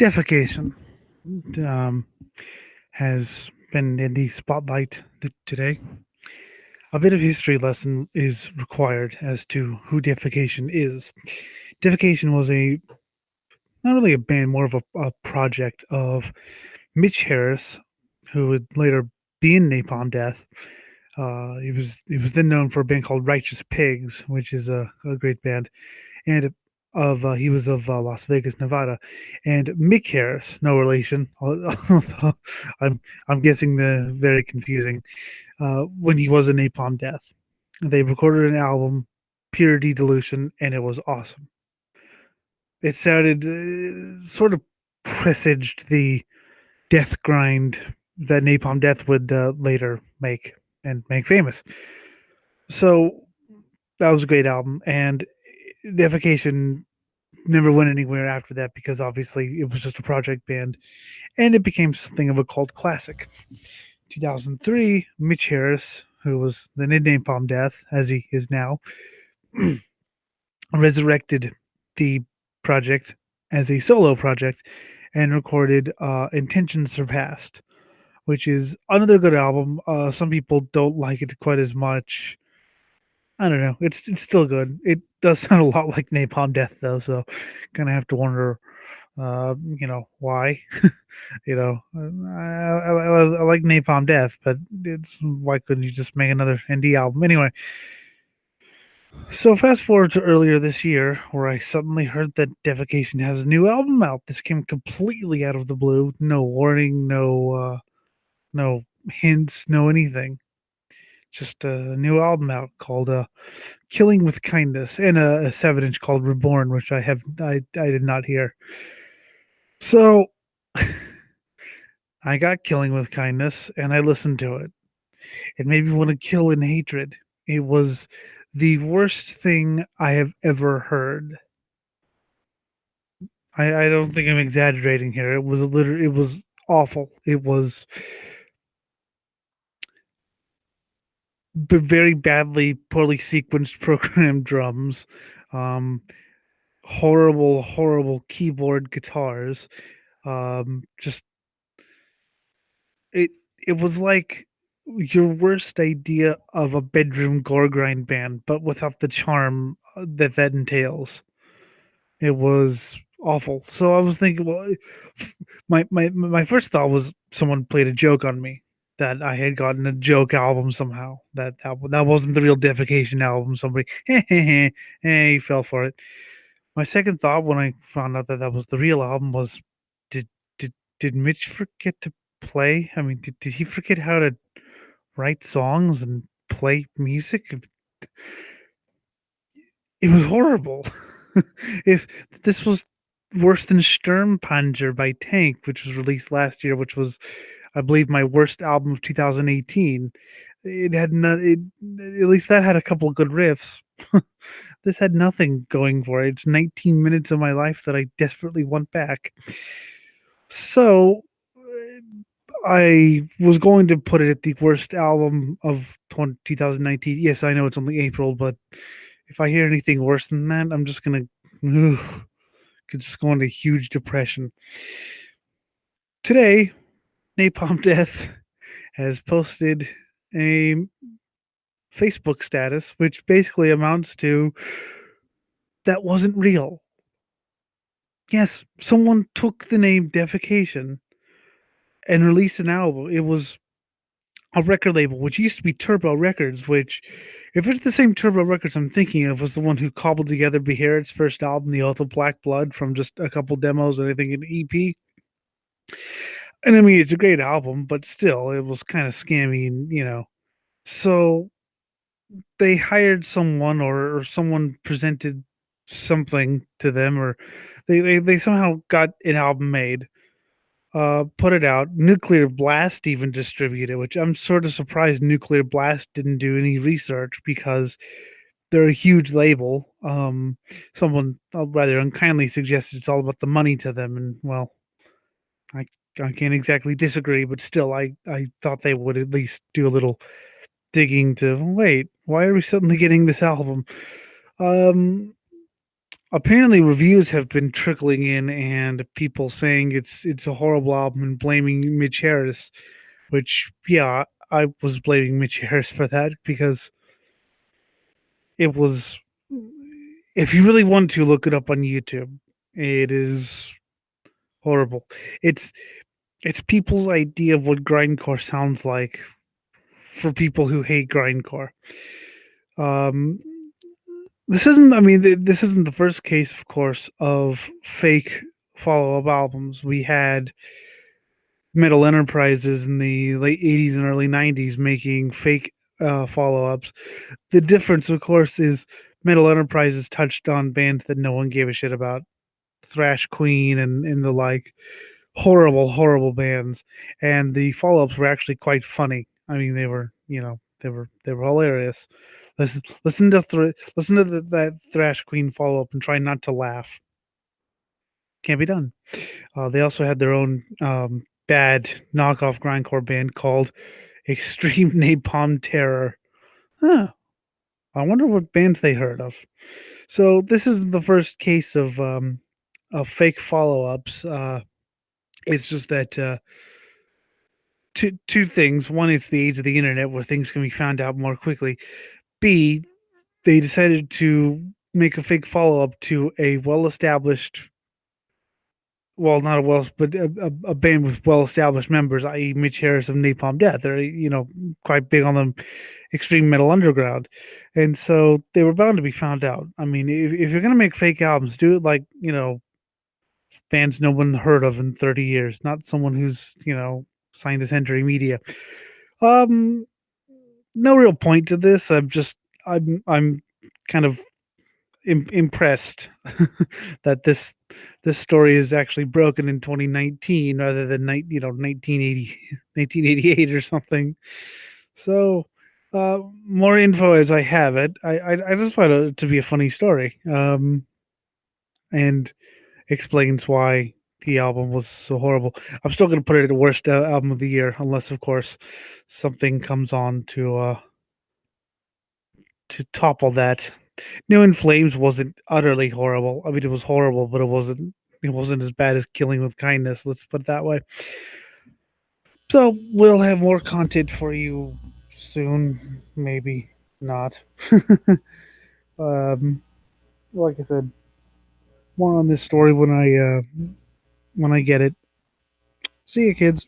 Defecation um, has been in the spotlight today. A bit of history lesson is required as to who Defecation is. Defecation was not really a band, more of a project of Mitch Harris, who would later be in Napalm Death. He was then known for a band called Righteous Pigs, which is a great band, and he was of Las Vegas, Nevada, and Mick Harris, no relation. I'm I'm guessing the very confusing. When he was in Napalm Death, they recorded an album, Purity Dilution, and it was awesome. It sounded sort of presaged the death grind that Napalm Death would later make famous. So that was a great album, and Defecation never went anywhere after that because obviously it was just a project band and it became something of a cult classic. 2003, Mitch Harris, who was the nickname Palm Death, as he is now, resurrected the project as a solo project and recorded Intentions Surpassed, which is another good album. Some people don't like it quite as much. I don't know. It's still good. It does sound a lot like Napalm Death though, so kind of have to wonder, why. I like Napalm Death, but it's why couldn't you just make another indie album anyway? So fast forward to earlier this year, where I suddenly heard that Defecation has a new album out. This came completely out of the blue, no warning, no hints, no anything. Just a new album out called "Killing with Kindness" and a 7-inch called "Reborn," which I did not hear. So I got Killing with Kindness and I listened to it. It made me want to kill in hatred. It was the worst thing I have ever heard. I don't think I'm exaggerating here. It was awful. It was very badly, poorly sequenced programmed drums, um, horrible keyboard guitars. Just it it was like your worst idea of a bedroom gore grind band, but without the charm that entails. It was awful. So I was thinking, well, my first thought was someone played a joke on me that I had gotten a joke album somehow. That wasn't the real Defecation album. Somebody, hey, fell for it. My second thought when I found out that that was the real album was, did did Mitch forget to play? I mean, did he forget how to write songs and play music? It was horrible. If this was worse than Sturmpanzer by Tank, which was released last year, which was, I believe, my worst album of 2018. It had not. It At least that had a couple of good riffs. This had nothing going for it. It's 19 minutes of my life that I desperately want back. So I was going to put it at the worst album of 2019. Yes, I know it's only April, but if I hear anything worse than that, I'm just gonna could just go into huge depression. Today, Napalm Death has posted a Facebook status, which basically amounts to that wasn't real. Yes, someone took the name Defecation and released an album. It was a record label, which used to be Turbo Records, which, if it's the same Turbo Records I'm thinking of, was the one who cobbled together Beherit's first album, The Oath of Black Blood, from just a couple demos and I think an EP. And I mean, it's a great album, but still, it was kind of scammy, and. So they hired someone, or someone presented something to them, or they somehow got an album made, put it out. Nuclear Blast even distributed it, which I'm sort of surprised Nuclear Blast didn't do any research because they're a huge label. Someone rather unkindly suggested it's all about the money to them, and well, I I can't exactly disagree, but still, I thought they would at least do a little digging to wait. Why are we suddenly getting this album? Um, apparently reviews have been trickling in, and people saying it's a horrible album and blaming Mitch Harris. Which, yeah, I was blaming Mitch Harris for that because it was. If you really want to look it up on YouTube, it is horrible. It's it's people's idea of what grindcore sounds like for people who hate grindcore. Um, this isn't. I mean, this isn't the first case, of course, of fake follow-up albums. We had Metal Enterprises in the late '80s and early '90s making fake follow-ups. The difference, of course, is Metal Enterprises touched on bands that no one gave a shit about, Thrash Queen and the like, horrible, horrible bands. And the follow-ups were actually quite funny. I mean, they were, they were hilarious. Listen to that Thrash Queen follow-up and try not to laugh. Can't be done. They also had their own bad knockoff grindcore band called Extreme Napalm Terror. Huh. I wonder what bands they heard of. So this is the first case of fake follow-ups. It's just that two things. One, it's the age of the internet where things can be found out more quickly. B, they decided to make a fake follow-up to a well-established, well, not a well, but a band with well-established members, i.e., Mitch Harris of Napalm Death. They're quite big on the extreme metal underground, and so they were bound to be found out. I mean, if you're gonna make fake albums, do it like bands no one heard of in 30 years, not someone who's signed to Century Media. Um, no real point to this. I'm kind of impressed that this story is actually broken in 2019 rather than 1980 1988 or something. So more info as I have it. I just find it to be a funny story, and explains why the album was so horrible. I'm still going to put it at the worst album of the year, unless of course something comes on to topple that. New in Flames wasn't utterly horrible. I mean, it was horrible, but it wasn't as bad as Killing with Kindness. Let's put it that way. So we'll have more content for you soon. Maybe not. um, like I said, more on this story when I get it. See you, kids.